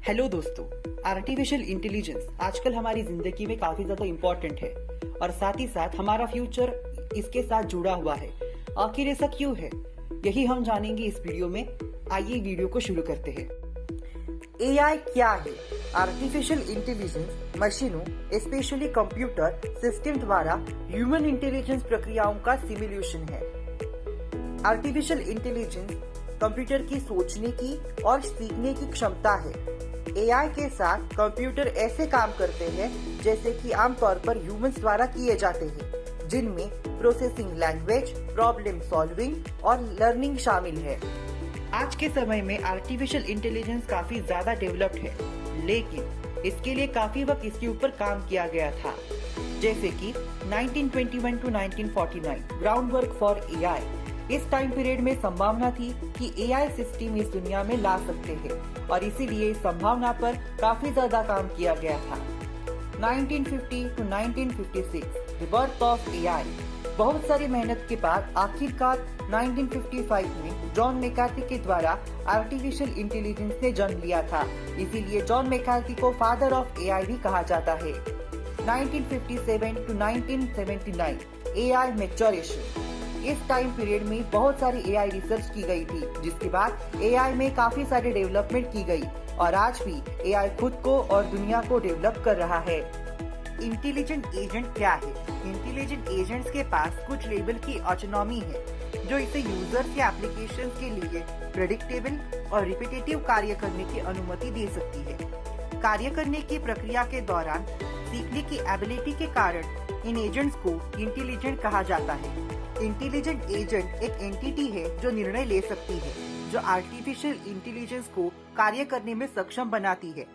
Hello दोस्तों, artificial intelligence आजकल हमारी जिंदगी में काफी ज्यादा इम्पोर्टेंट है और साथ ही साथ हमारा फ्यूचर इसके साथ जुड़ा हुआ है। आखिर ऐसा क्यों है, यही हम जानेंगे इस वीडियो में। आइए वीडियो को शुरू करते हैं। एआई क्या है? आर्टिफिशियल इंटेलिजेंस मशीनों, स्पेशली कंप्यूटर सिस्टम द्वारा ह्यूमन इंटेलिजेंस प्रक्रियाओं का सिमुलेशन है। आर्टिफिशियल इंटेलिजेंस कंप्यूटर की सोचने की और सीखने की क्षमता है। एआई के साथ कंप्यूटर ऐसे काम करते हैं जैसे कि आमतौर पर ह्यूमंस द्वारा किए जाते हैं, जिनमें प्रोसेसिंग लैंग्वेज, प्रॉब्लम सॉल्विंग और लर्निंग शामिल है। आज के समय में आर्टिफिशियल इंटेलिजेंस काफी ज्यादा डेवलप्ड है, लेकिन इसके लिए काफी वक्त इसके ऊपर काम किया गया था, जैसे कि 1921 to 1949 ground work for AI. इस टाइम पीरियड में संभावना थी कि एआई सिस्टम इस दुनिया में ला सकते हैं और इसीलिए इस संभावना पर काफी ज्यादा काम किया गया था। 1950 to 1956 the birth of AI. बहुत सारी मेहनत के बाद आखिरकार 1955 में जॉन मैकार्थी के द्वारा आर्टिफिशियल इंटेलिजेंस ने जन्म लिया था, इसीलिए जॉन मैकार्थी को फादर ऑफ एआई भी कहा जाता है। 1957 टू 1979 एआई मैच्योरेशन। इस टाइम पीरियड में बहुत सारी एआई रिसर्च की गई थी, जिसके बाद एआई में काफी सारी डेवलपमेंट की गई और आज भी एआई खुद को और दुनिया को डेवलप कर रहा है। इंटेलिजेंट एजेंट क्या है? इंटेलिजेंट एजेंट्स के पास कुछ लेवल की ऑटोनॉमी है, जो इसे यूजर्स या एप्लीकेशंस के लिए प्रेडिक्टेबल और रिपीटेटिव कार्य करने की अनुमति दे सकती है। कार्य करने की प्रक्रिया के दौरान सीखने की एबिलिटी के कारण इन एजेंट्स को इंटेलिजेंट कहा जाता है। इंटेलिजेंट एजेंट एक एंटिटी है जो निर्णय ले सकती है, जो आर्टिफिशियल इंटेलिजेंस को कार्य करने में सक्षम बनाती है।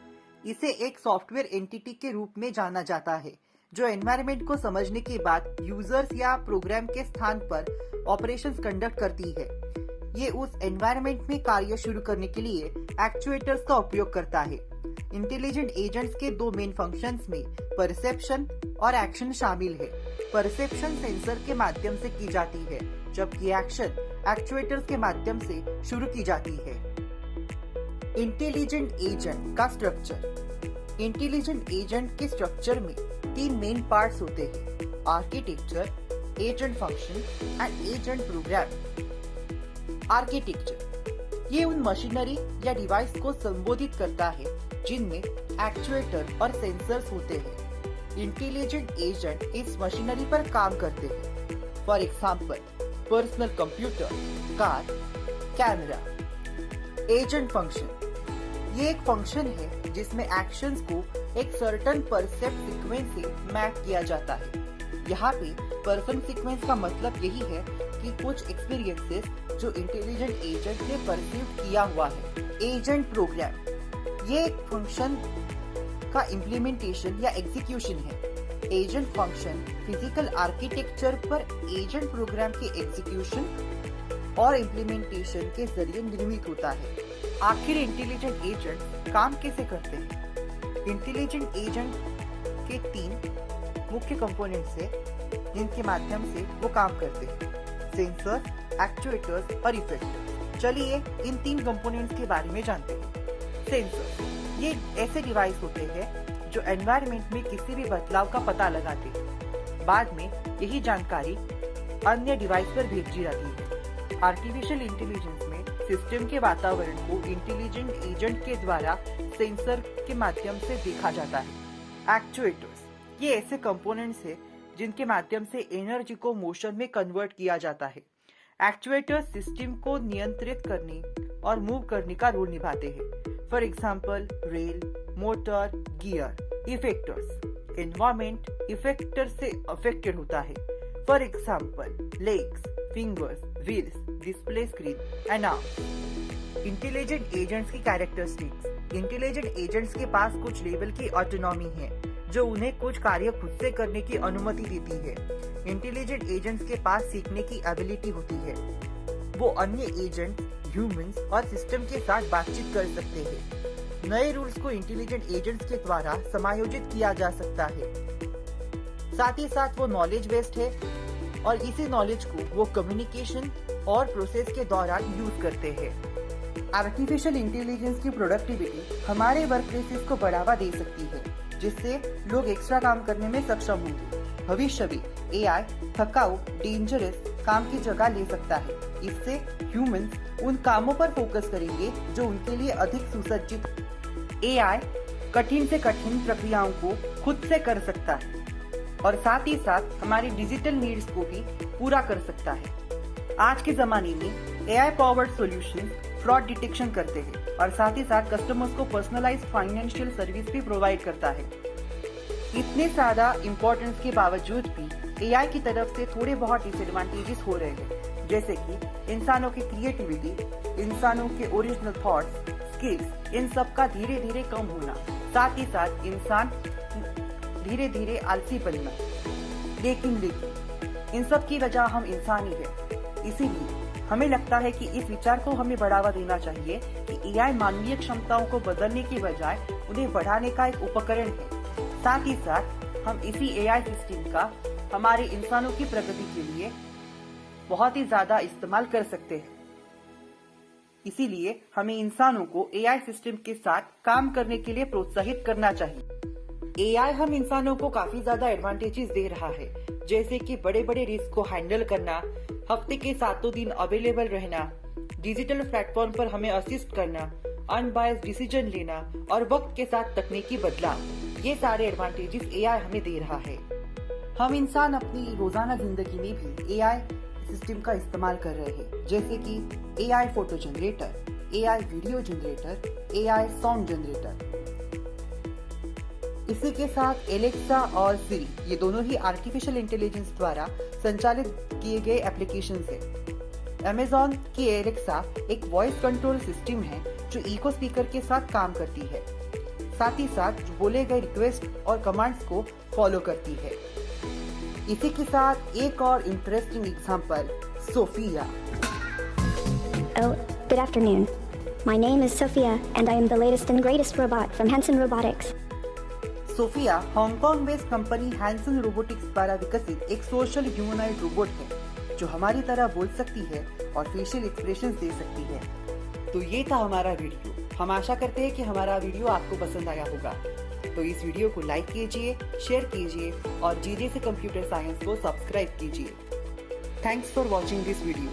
इसे एक सॉफ्टवेयर एंटिटी के रूप में जाना जाता है, जो एनवायरनमेंट को समझने के बाद यूजर्स या प्रोग्राम के स्थान पर ऑपरेशंस कंडक्ट करती है। ये उस एनवायरनमेंट में कार्य शुरू करने के लिए एक्चुएटर्स का उपयोग करता है। इंटेलिजेंट एजेंट्स के दो मेन फंक्शंस में परसेप्शन और एक्शन शामिल है। परसेप्शन सेंसर के माध्यम से की जाती है, जबकि एक्शन एक्चुएटर्स के माध्यम से शुरू की जाती है। इंटेलिजेंट एजेंट का स्ट्रक्चर। इंटेलिजेंट एजेंट के स्ट्रक्चर में तीन मेन पार्ट्स होते हैं: architecture, agent function and agent program. Architecture ये उन मशीनरी या डिवाइस को संबोधित करता है जिनमें एक्चुएटर और सेंसर्स होते हैं। इंटेलिजेंट एजेंट इस मशीनरी पर काम करते हैं। For example, personal computer, car, camera. Agent function ये एक फंक्शन है जिसमें एक्शंस को एक सर्टेन परसेप्ट सीक्वेंस से मैप किया जाता है। यहाँ पे पर्सन सीक्वेंस का मतलब यही है कि कुछ एक्सपीरियंसेस जो इंटेलिजेंट एजेंट ने परसीव किया हुआ है। एजेंट प्रोग्राम ये एक फंक्शन का इम्प्लीमेंटेशन या एग्जीक्यूशन है। एजेंट फंक्शन फिजिकल आर्किटेक्चर पर एजेंट प्रोग्राम के एग्जीक्यूशन और इम्प्लीमेंटेशन के जरिए निर्मित होता है। आखिर इंटेलिजेंट एजेंट काम कैसे करते हैं? इंटेलिजेंट एजेंट के तीन मुख्य कंपोनेंट्स हैं, जिनके माध्यम से वो काम करते हैं: सेंसर, एक्चुएटर्स और इफेक्टर्स। चलिए इन तीन कंपोनेंट्स के बारे में जानते हैं। सेंसर ये ऐसे डिवाइस होते हैं जो एनवायरनमेंट में किसी भी बदलाव का पता लगाते हैं। बाद में यही जानकारी अन्य डिवाइस पर भेजी जाती है। आर्टिफिशियल इंटेलिजेंस में सिस्टम के वातावरण को इंटेलिजेंट एजेंट के द्वारा सेंसर के माध्यम से देखा जाता है। एक्चुएटर्स ये ऐसे कंपोनेंट्स हैं जिनके माध्यम से एनर्जी को मोशन में कन्वर्ट किया जाता है। एक्चुएटर्स सिस्टम को नियंत्रित करने और मूव करने का रोल निभाते हैं। For example, rail, motor, gear. Effectors environment effector से अफेक्टेड होता है। For example, legs, fingers, wheels, display screen and arms. Intelligent agents की कैरेक्टरिस्टिक्स। इंटेलिजेंट एजेंट्स के पास कुछ लेवल की ऑटोनॉमी है, जो उन्हें कुछ कार्य खुद से करने की अनुमति देती है। इंटेलिजेंट एजेंट्स के पास सीखने की एबिलिटी होती है। वो अन्य एजेंट, ह्यूमंस और सिस्टम के साथ बातचीत कर सकते हैं। नए रूल्स को इंटेलिजेंट एजेंट्स के द्वारा समायोजित किया जा सकता है। साथ ही साथ वो नॉलेज बेस्ड है और इसी नॉलेज को वो कम्युनिकेशन और प्रोसेस के दौरान यूज करते हैं। आर्टिफिशियल इंटेलिजेंस की प्रोडक्टिविटी हमारे वर्क प्लेसेस को बढ़ावा दे सकती है, जिससे लोग एक्स्ट्रा काम करने में सक्षम होंगे। भविष्य में एआई थकाऊ, डेंजरस काम की जगह ले सकता है। इससे ह्यूमंस उन कामों पर फोकस करेंगे जो उनके लिए अधिक सुसज्जित। एआई कठिन से कठिन प्रक्रियाओं को खुद से कर सकता है और साथ ही साथ हमारी डिजिटल नीड्स को भी पूरा कर सकता है। आज के जमाने में AI powered solutions fraud detection करते हैं और साथ ही साथ कस्टमर्स को पर्सनलाइज्ड फाइनेंशियल सर्विस भी प्रोवाइड करता है। इतने ज्यादा इम्पोर्टेंस के बावजूद भी एआई की तरफ से थोड़े बहुत डिसएडवांटेजेस हो रहे हैं, जैसे कि इंसानों की क्रिएटिविटी, इंसानों के ओरिजिनल थॉट्स, स्किल्स, इन सब का धीरे धीरे कम होना, साथ ही साथ इंसान धीरे धीरे आलसी बनना। लेकिन इन सब की वजह हम इंसान ही है। इसीलिए हमें लगता है कि इस विचार को हमें बढ़ावा देना चाहिए कि एआई मानवीय क्षमताओं को बदलने की बजाय उन्हें बढ़ाने का एक उपकरण है। साथ ही साथ हम इसी एआई सिस्टम का हमारे इंसानों की प्रगति के लिए बहुत ही ज्यादा इस्तेमाल कर सकते हैं। इसीलिए हमें इंसानों को एआई सिस्टम के साथ काम करने के लिए प्रोत्साहित करना चाहिए। एआई हम इंसानों को काफी ज्यादा एडवांटेजेस दे रहा है, जैसे कि बड़े बड़े रिस्क को हैंडल करना, हफ्ते के 7 दिन अवेलेबल रहना, डिजिटल प्लेटफॉर्म पर हमें असिस्ट करना, अनबायस्ड डिसीजन लेना और वक्त के साथ तकनीकी बदलाव। ये सारे एडवांटेजेस एआई हमें दे रहा है। हम इंसान अपनी रोजाना जिंदगी में भी एआई सिस्टम का इस्तेमाल कर रहे हैं, जैसे कि AI photo generator, AI video generator, AI sound generator. इसी के साथ एलेक्सा और सिरी, ये दोनों ही आर्टिफिशियल इंटेलिजेंस द्वारा संचालित किए गए एप्लीकेशंस हैं। अमेज़न की एलेक्सा एक वॉइस कंट्रोल सिस्टम है जो इको स्पीकर के साथ काम करती है, साथ ही साथ जो बोले गए रिक्वेस्ट और कमांड्स को फॉलो करती है। इसी के साथ एक और interesting example, Sophia. Oh, good afternoon. My name is Sophia and I am the latest and greatest robot from Hanson Robotics. Sophia Hong Kong based company Hanson Robotics द्वारा विकसित एक सोशल ह्यूमनॉइड रोबोट है जो हमारी तरह बोल सकती है और फेशियल एक्सप्रेशंस दे सकती है। तो ये था हमारा वीडियो। हम आशा करते हैं कि हमारा वीडियो आपको पसंद आया होगा। तो इस वीडियो को लाइक कीजिए, शेयर कीजिए और जीजे से कंप्यूटर साइंस को सब्सक्राइब कीजिए। Thanks for watching this video.